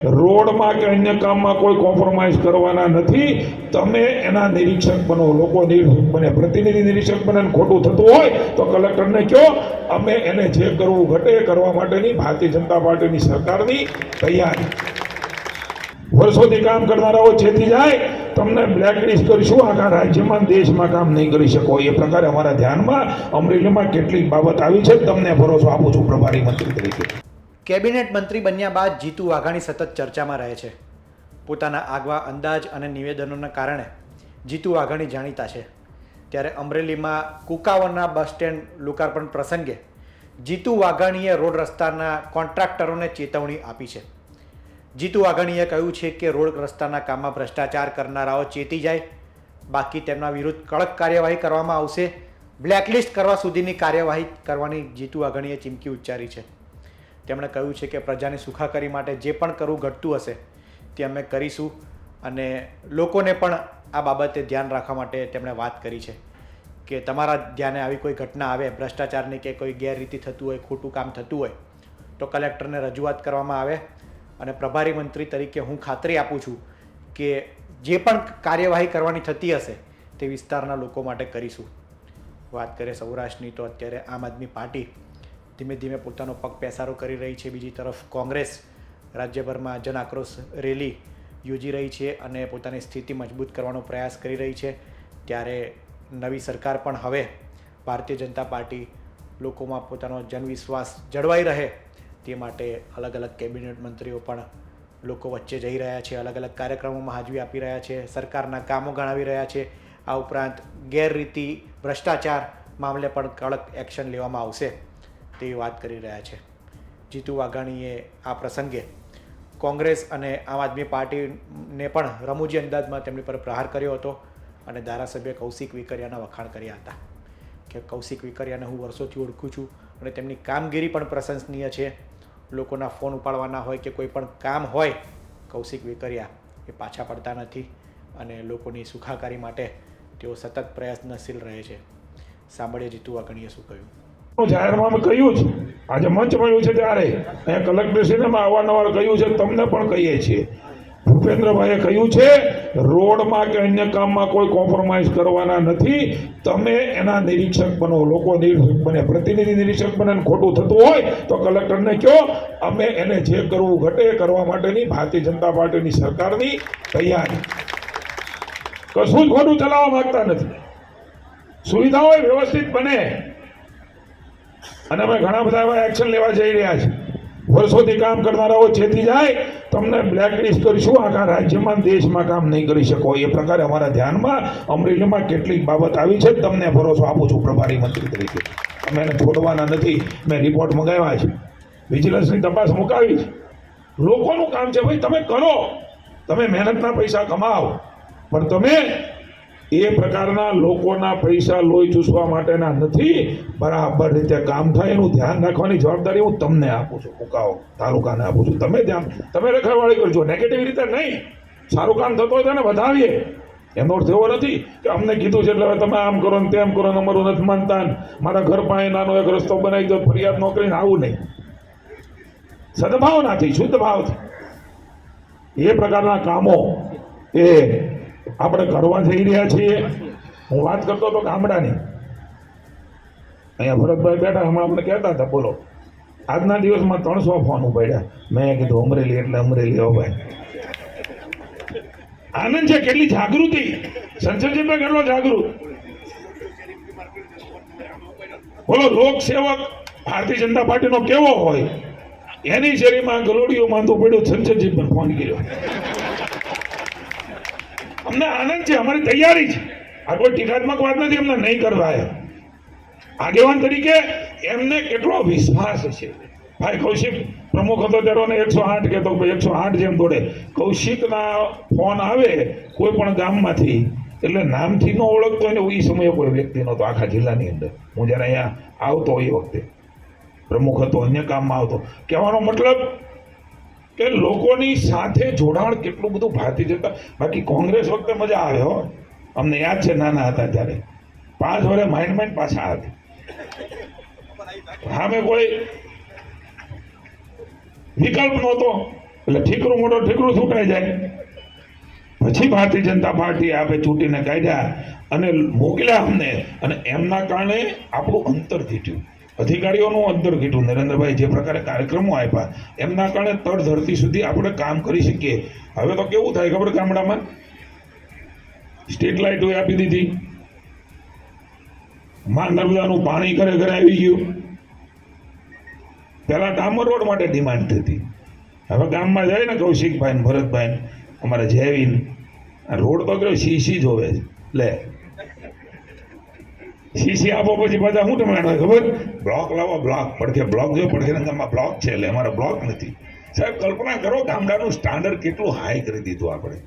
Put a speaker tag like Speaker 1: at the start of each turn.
Speaker 1: રોડમાં કે અન્ય કામમાં કોઈ કોમ્પ્રોમાઇઝ કરવાના નથી. તમે એના નિરીક્ષક બનો, લોકો નિરીક્ષક બને, પ્રતિનિધિ નિરીક્ષક બને. ખોટું થતું હોય તો કલેક્ટરને કહો. અમે એને જે કરવું ઘટે કરવા માટેની ભારતીય જનતા પાર્ટીની સરકારની તૈયારી. વર્ષોથી કામ કરનારાઓ ચેતી જાય, તમને બ્લેકલિસ્ટ કરીશું, આખા રાજ્યમાં દેશમાં કામ નહીં કરી શકો. એ પ્રકારે અમારા ધ્યાનમાં અમરેલીમાં કેટલીક બાબત આવી છે. તમને ભરોસો આપું છું પ્રભારી મંત્રી તરીકે.
Speaker 2: કેબિનેટ મંત્રી બન્યા બાદ જીતુ વાઘાણી સતત ચર્ચામાં રહે છે. પોતાના આગવા અંદાજ અને નિવેદનોના કારણે જીતુ વાઘાણી જાણીતા છે. ત્યારે અમરેલીમાં કુકાવરના બસ સ્ટેન્ડ લોકાર્પણ પ્રસંગે જીતુ વાઘાણીએ રોડ રસ્તાના કોન્ટ્રાક્ટરોને ચેતવણી આપી છે. જીતુ વાઘાણીએ કહ્યું છે કે રોડ રસ્તાના કામમાં ભ્રષ્ટાચાર કરનારાઓ ચેતી જાય, બાકી તેમના વિરુદ્ધ કડક કાર્યવાહી કરવામાં આવશે. બ્લેકલિસ્ટ કરવા સુધીની કાર્યવાહી કરવાની જીતુ વાઘાણીએ ચીમકી ઉચ્ચારી છે. તેમણે કહ્યું છે કે પ્રજાની સુખાકારી માટે જે પણ કરવું ઘટતું હશે તે અમે કરીશું, અને લોકોને પણ આ બાબતે ધ્યાન રાખવા માટે તેમણે વાત કરી છે કે તમારા ધ્યાને આવી કોઈ ઘટના આવે, ભ્રષ્ટાચારની કે કોઈ ગેરરીતિ થતું હોય, ખોટું કામ થતું હોય તો કલેક્ટરને રજૂઆત કરવામાં આવે. અને પ્રભારી મંત્રી તરીકે હું ખાતરી આપું છું કે જે પણ કાર્યવાહી કરવાની થતી હશે તે વિસ્તારના લોકો માટે કરીશું. વાત કરીએ સૌરાષ્ટ્રની તો અત્યારે આમ આદમી પાર્ટી ધીમે ધીમે પોતાનો પગ પેસારો કરી રહી છે. બીજી તરફ કોંગ્રેસ રાજ્યભરમાં જન આક્રોશ રેલી યોજી રહી છે અને પોતાની સ્થિતિ મજબૂત કરવાનો પ્રયાસ કરી રહી છે. ત્યારે નવી સરકાર પણ હવે ભારતીય જનતા પાર્ટી લોકોમાં પોતાનો જનવિશ્વાસ જળવાઈ રહે તે માટે અલગ અલગ કેબિનેટ મંત્રીઓ પણ લોકો વચ્ચે જઈ રહ્યા છે, અલગ અલગ કાર્યક્રમોમાં હાજરી આપી રહ્યા છે, સરકારના કામો ગણાવી રહ્યા છે. આ ઉપરાંત ગેરરીતિ, ભ્રષ્ટાચાર મામલે પણ કડક એક્શન લેવામાં આવશે તેવી વાત કરી રહ્યા છે. જીતુ વાઘાણીએ આ પ્રસંગે કોંગ્રેસ અને આમ આદમી પાર્ટીને પણ રમૂજી અંદાજમાં તેમની પર પ્રહાર કર્યો હતો અને ધારાસભ્ય કૌશિક વિકરિયાના વખાણ કર્યા હતા કે કૌશિક વિકરિયાને હું વર્ષોથી ઓળખું છું અને તેમની કામગીરી પણ પ્રશંસનીય છે. લોકોના ફોન ઉપાડવાના હોય કે કોઈ પણ કામ હોય, કૌશિક વિકરિયા એ પાછા પડતા નથી અને લોકોની સુખાકારી માટે તેઓ સતત પ્રયત્નશીલ રહે છે. સાંભળીએ જીતુ વાઘાણીએ શું કહ્યું.
Speaker 1: જાહેરમાં અમે કહ્યું છે, આજે મંચ મળ્યું છે ત્યારે અહીંયા કલેક્ટરશ્રીને અવારનવાર કહ્યું છે, તમને પણ કહીએ છીએ. ભૂપેન્દ્રભાઈએ કહ્યું છે રોડમાં કે અન્ય કામમાં કોઈ કોમ્પ્રોમાઇઝ કરવાના નથી. તમે એના નિરીક્ષક બનો, લોકો નિરીક્ષક બને, પ્રતિનિધિ નિરીક્ષક બને. ખોટું થતું હોય તો કલેક્ટરને કહો. અમે એને જે કરવું ઘટે કરવા માટેની ભારતીય જનતા પાર્ટીની સરકારની તૈયારી. કશું જ ખોટું ચલાવવા માંગતા નથી. સુવિધાઓ વ્યવસ્થિત બને અને અમે ઘણા બધા એવા એક્શન લેવા જઈ રહ્યા છીએ. વર્ષોથી કામ કરનારાઓ ચેતી જાય, તમને બ્લેકલિસ્ટ કરીશું, આખા રાજ્યમાં દેશમાં કામ નહીં કરી શકો. એ પ્રકારે અમારા ધ્યાનમાં અમરેલીમાં કેટલીક બાબત આવી છે. તમને ભરોસો આપું છું પ્રભારી મંત્રી તરીકે. અમે એને છોડવાના નથી. મેં રિપોર્ટ મંગાવ્યા છે, વિજિલન્સની તપાસ મુકાવી છે. લોકોનું કામ છે ભાઈ, તમે કરો, તમે મહેનતના પૈસા કમાઓ, પણ તમે એ પ્રકારના લોકોના પૈસા લોહી ચૂસવા માટેના નથી. બરાબર રીતે કામ થાય એનું ધ્યાન રાખવાની જવાબદારી હું તમને આપું છું, કુકાઓ તાલુકાને આપું છું. તમે રખડવાળી કરજો, નેગેટિવ રીતે નહીં. સારું કામ થતું હોય તેને વધાવીએ. એનો અર્થ એવો નથી કે અમને કીધું છે એટલે હવે તમે આમ કરો ને તેમ કરો ને અમારું નથી માનતા. મારા ઘર પાસે નાનો એક રસ્તો બનાવી દો, ફરિયાદ ન કરીને આવું નહીં. સદભાવનાથી, શુદ્ધ ભાવથી એ પ્રકારના કામો એ આપણે કરવા જઈ રહ્યા છીએ. હું વાત કરતો હતો ગામડાની, અહીંયા ભરતભાઈ બેઠા, હમણાં આપણે કહેતા હતા, બોલો આજના દિવસમાં 300 ફોન ઉપાડ્યા. મેં કીધું અમરેલી એટલે અમરેલી. હો ભાઈ, આનંદ છે. કેટલી જાગૃતિ, સંસદજીમાં કેટલો જાગૃત. બોલો, લોકસેવક ભારતીય જનતા પાર્ટીનો કેવો હોય, એની શેરીમાં ગલોડીઓ માંદું પડ્યું, સંસદજી પર ફોન કર્યો. અમને આનંદ છે, અમારી તૈયારી છે. આ કોઈ ટીકાત્મક વાત નથી, અમને નહીં કરવા. આગેવાન તરીકે એમને કેટલો વિશ્વાસ છે. ભાઈ કૌશિક પ્રમુખ હતો ત્યારે 108 કહેતો, 108 જેમ દોડે. કૌશિકના ફોન આવે કોઈ પણ ગામમાંથી એટલે નામથી ન ઓળખતો હોય ને, એ સમયે કોઈ વ્યક્તિ નહોતો આખા જિલ્લાની અંદર. હું જ્યારે અહીંયા આવતો એ વખતે પ્રમુખ હતો, અન્ય કામમાં આવતો. કહેવાનો મતલબ કે લોકોની સાથે જોડાણ કેટલું બધું ભારતીય જનતા. બાકી કોંગ્રેસ વખતે મજા આવે હો. અમને યાદ છે નાના હતા ત્યારે 5 વર્ષે માઇન્ડ પાછા હતા. સામે કોઈ વિકલ્પ નહોતો. એટલે ઠીકરું મોટો ઠીકરું છૂટાઈ જાય. પછી ભારતીય જનતા પાર્ટી આપે ચૂંટીને કાઢ્યા અને મોકલ્યા અમને, અને એમના કારણે આપણું અંતર ઘટ્યું, અધિકારીઓનું અંતર ઘટ્યું. નરેન્દ્રભાઈ જે પ્રકારે કાર્યક્રમો આપ્યા એમના કારણે તળ ધરતી સુધી આપણે કામ કરી શકીએ. હવે તો કેવું થાય ખબર, ગામડામાં સ્ટ્રીટ લાઇટો આપી દીધી, માં નર્મદાનું પાણી ઘરે ઘરે આવી ગયું. પહેલા ડામર રોડ માટે ડિમાન્ડ થતી, હવે ગામમાં જાય ને કૌશિકભાઈ ને ભરતભાઈ અમારે જયવીન, આ રોડ તો કયો સીસી જોવે છે. લે સીસી આપો પછી બધા શું તમને ખબર, બ્લોક લાવો, બ્લોક પડખે બ્લોક જો પડખે ગામમાં બ્લોક છે એટલે અમારે બ્લોક નથી. સાહેબ કલ્પના કરો ગામડાનું સ્ટાન્ડર્ડ કેટલું હાઈ કરી દીધું આપણે.